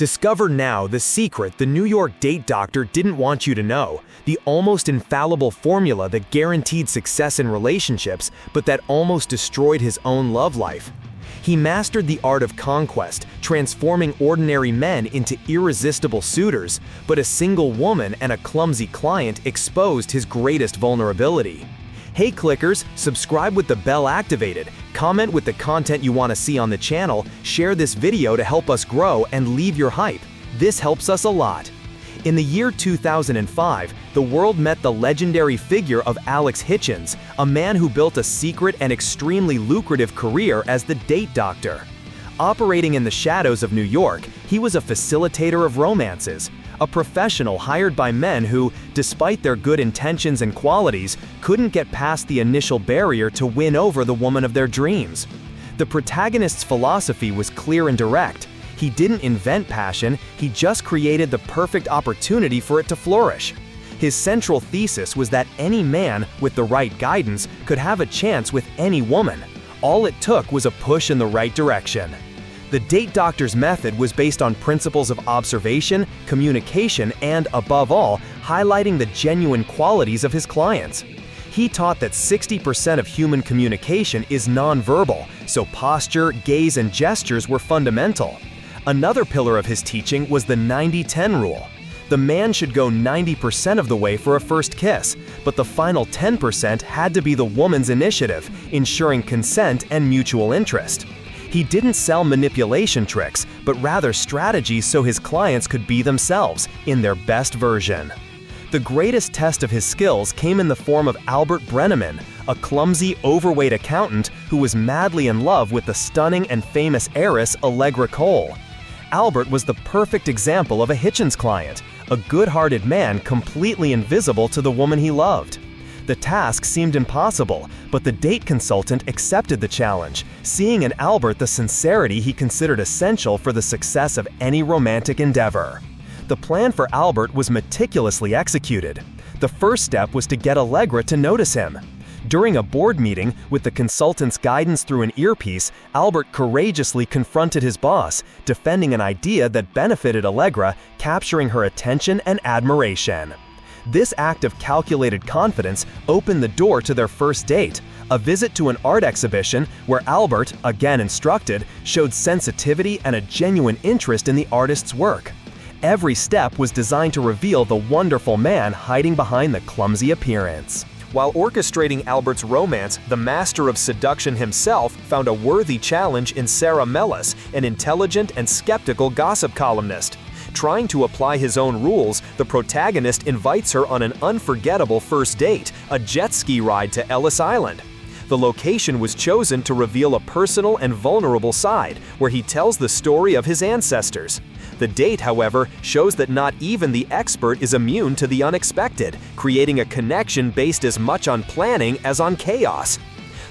Discover now the secret the New York date doctor didn't want you to know, the almost infallible formula that guaranteed success in relationships, but that almost destroyed his own love life. He mastered the art of conquest, transforming ordinary men into irresistible suitors, but a single woman and a clumsy client exposed his greatest vulnerability. Hey clickers, subscribe with the bell activated, comment with the content you want to see on the channel, share this video to help us grow, and leave your hype. This helps us a lot. In the year 2005, the world met the legendary figure of Alex Hitch, a man who built a secret and extremely lucrative career as the date doctor. Operating in the shadows of New York, he was a facilitator of romances, a professional hired by men who, despite their good intentions and qualities, couldn't get past the initial barrier to win over the woman of their dreams. The protagonist's philosophy was clear and direct. He didn't invent passion, he just created the perfect opportunity for it to flourish. His central thesis was that any man, with the right guidance, could have a chance with any woman. All it took was a push in the right direction. The date doctor's method was based on principles of observation, communication, and, above all, highlighting the genuine qualities of his clients. He taught that 60% of human communication is nonverbal, so posture, gaze, and gestures were fundamental. Another pillar of his teaching was the 90-10 rule. The man should go 90% of the way for a first kiss, but the final 10% had to be the woman's initiative, ensuring consent and mutual interest. He didn't sell manipulation tricks, but rather strategies so his clients could be themselves, in their best version. The greatest test of his skills came in the form of Albert Brenneman, a clumsy, overweight accountant who was madly in love with the stunning and famous heiress Allegra Cole. Albert was the perfect example of a Hitchens client, a good-hearted man completely invisible to the woman he loved. The task seemed impossible, but the date consultant accepted the challenge, seeing in Albert the sincerity he considered essential for the success of any romantic endeavor. The plan for Albert was meticulously executed. The first step was to get Allegra to notice him. During a board meeting, with the consultant's guidance through an earpiece, Albert courageously confronted his boss, defending an idea that benefited Allegra, capturing her attention and admiration. This act of calculated confidence opened the door to their first date, a visit to an art exhibition where Albert, again instructed, showed sensitivity and a genuine interest in the artist's work. Every step was designed to reveal the wonderful man hiding behind the clumsy appearance. While orchestrating Albert's romance, the master of seduction himself found a worthy challenge in Sarah Mellis, an intelligent and skeptical gossip columnist. Trying to apply his own rules, the protagonist invites her on an unforgettable first date, a jet ski ride to Ellis Island. The location was chosen to reveal a personal and vulnerable side, where he tells the story of his ancestors. The date, however, shows that not even the expert is immune to the unexpected, creating a connection based as much on planning as on chaos.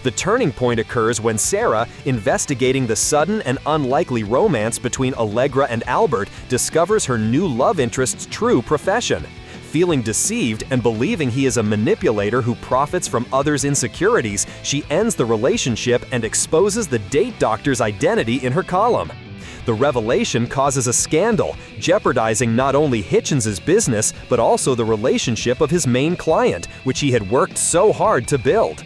The turning point occurs when Sarah, investigating the sudden and unlikely romance between Allegra and Albert, discovers her new love interest's true profession. Feeling deceived and believing he is a manipulator who profits from others' insecurities, she ends the relationship and exposes the date doctor's identity in her column. The revelation causes a scandal, jeopardizing not only Hitchens' business but also the relationship of his main client, which he had worked so hard to build.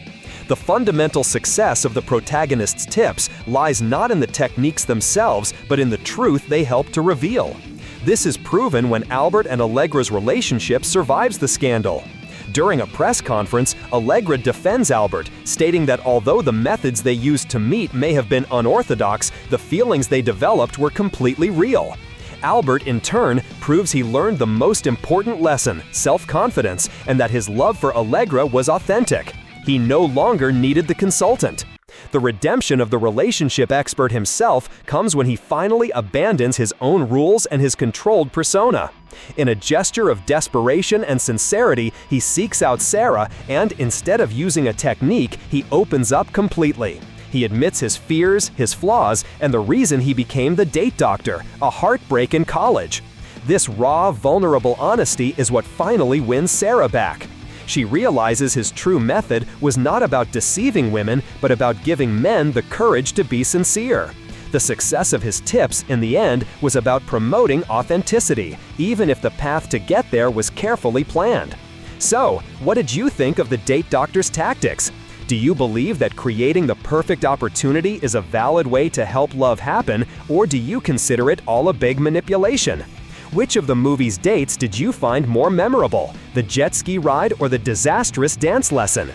The fundamental success of the protagonist's tips lies not in the techniques themselves, but in the truth they help to reveal. This is proven when Albert and Allegra's relationship survives the scandal. During a press conference, Allegra defends Albert, stating that although the methods they used to meet may have been unorthodox, the feelings they developed were completely real. Albert, in turn, proves he learned the most important lesson, self-confidence, and that his love for Allegra was authentic. He no longer needed the consultant. The redemption of the relationship expert himself comes when he finally abandons his own rules and his controlled persona. In a gesture of desperation and sincerity, he seeks out Sarah and, instead of using a technique, he opens up completely. He admits his fears, his flaws, and the reason he became the date doctor, a heartbreak in college. This raw, vulnerable honesty is what finally wins Sarah back. She realizes his true method was not about deceiving women, but about giving men the courage to be sincere. The success of his tips, in the end, was about promoting authenticity, even if the path to get there was carefully planned. So, what did you think of the date doctor's tactics? Do you believe that creating the perfect opportunity is a valid way to help love happen, or do you consider it all a big manipulation? Which of the movie's dates did you find more memorable, the jet ski ride or the disastrous dance lesson?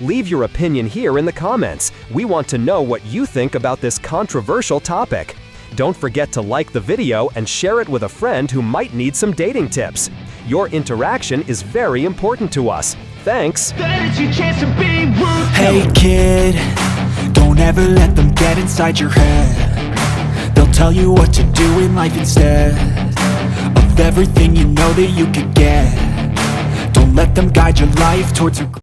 Leave your opinion here in the comments. We want to know what you think about this controversial topic. Don't forget to like the video and share it with a friend who might need some dating tips. Your interaction is very important to us. Thanks! Hey kid, don't ever let them get inside your head. They'll tell you what to do in life instead of everything you know that you could get. Don't let them guide your life towards regret.